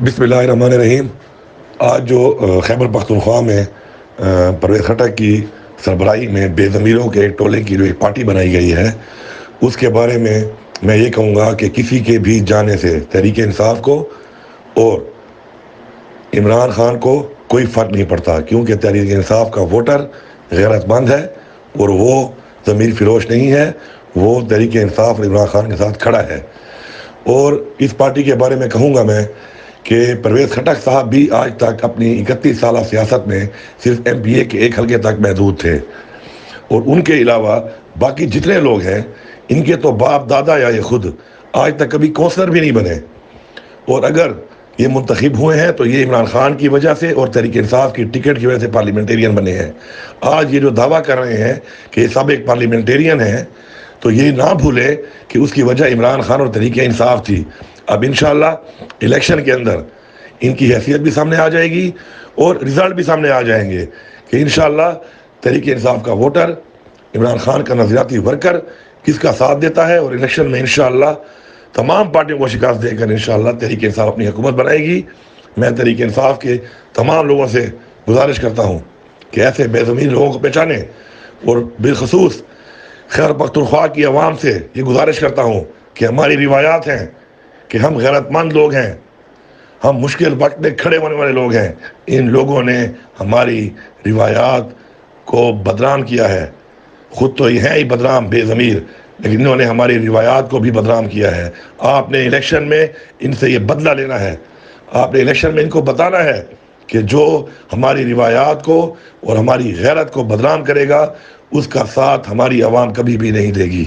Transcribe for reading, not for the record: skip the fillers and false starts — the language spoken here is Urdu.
بسم اللہ الرحمن الرحیم۔ آج جو خیبر پختونخوا میں پرویز خٹک کی سربراہی میں بے ضمیروں کے ٹولے کی جو ایک پارٹی بنائی گئی ہے، اس کے بارے میں یہ کہوں گا کہ کسی کے بھی جانے سے تحریک انصاف کو اور عمران خان کو کوئی فرق نہیں پڑتا، کیونکہ تحریک انصاف کا ووٹر غیرت مند ہے اور وہ ضمیر فروش نہیں ہے، وہ تحریک انصاف اور عمران خان کے ساتھ کھڑا ہے۔ اور اس پارٹی کے بارے میں کہوں گا میں کہ پرویز خٹک صاحب بھی آج تک اپنی 31 سالہ سیاست میں صرف ایم پی اے کے ایک حلقے تک محدود تھے، اور ان کے علاوہ باقی جتنے لوگ ہیں ان کے تو باپ دادا یا یہ خود آج تک کبھی کونسلر بھی نہیں بنے، اور اگر یہ منتخب ہوئے ہیں تو یہ عمران خان کی وجہ سے اور تحریک انصاف کی ٹکٹ کی وجہ سے پارلیمنٹیرین بنے ہیں۔ آج یہ جو دعویٰ کر رہے ہیں کہ یہ سب ایک پارلیمنٹیرین ہیں، تو یہ نہ بھولے کہ اس کی وجہ عمران خان اور تحریک انصاف تھی۔ اب انشاءاللہ الیکشن کے اندر ان کی حیثیت بھی سامنے آ جائے گی اور رزلٹ بھی سامنے آ جائیں گے کہ انشاءاللہ تحریک انصاف کا ووٹر عمران خان کا نظریاتی ورکر کس کا ساتھ دیتا ہے، اور الیکشن میں انشاءاللہ تمام پارٹیوں کو شکست دے کر انشاءاللہ تحریک انصاف اپنی حکومت بنائے گی۔ میں تحریک انصاف کے تمام لوگوں سے گزارش کرتا ہوں کہ ایسے بے ضمیر لوگوں کو پہچانیں، اور بالخصوص خیبر پختونخوا کی عوام سے یہ گزارش کرتا ہوں کہ ہماری روایات ہیں کہ ہم غیرت مند لوگ ہیں، ہم مشکل وقت میں کھڑے ہونے والے لوگ ہیں۔ ان لوگوں نے ہماری روایات کو بدنام کیا ہے، خود تو یہ ہیں ہی بدنام بے ضمیر، لیکن انہوں نے ہماری روایات کو بھی بدنام کیا ہے۔ آپ نے الیکشن میں ان سے یہ بدلہ لینا ہے، آپ نے الیکشن میں ان کو بتانا ہے کہ جو ہماری روایات کو اور ہماری غیرت کو بدنام کرے گا اس کا ساتھ ہماری عوام کبھی بھی نہیں دے گی۔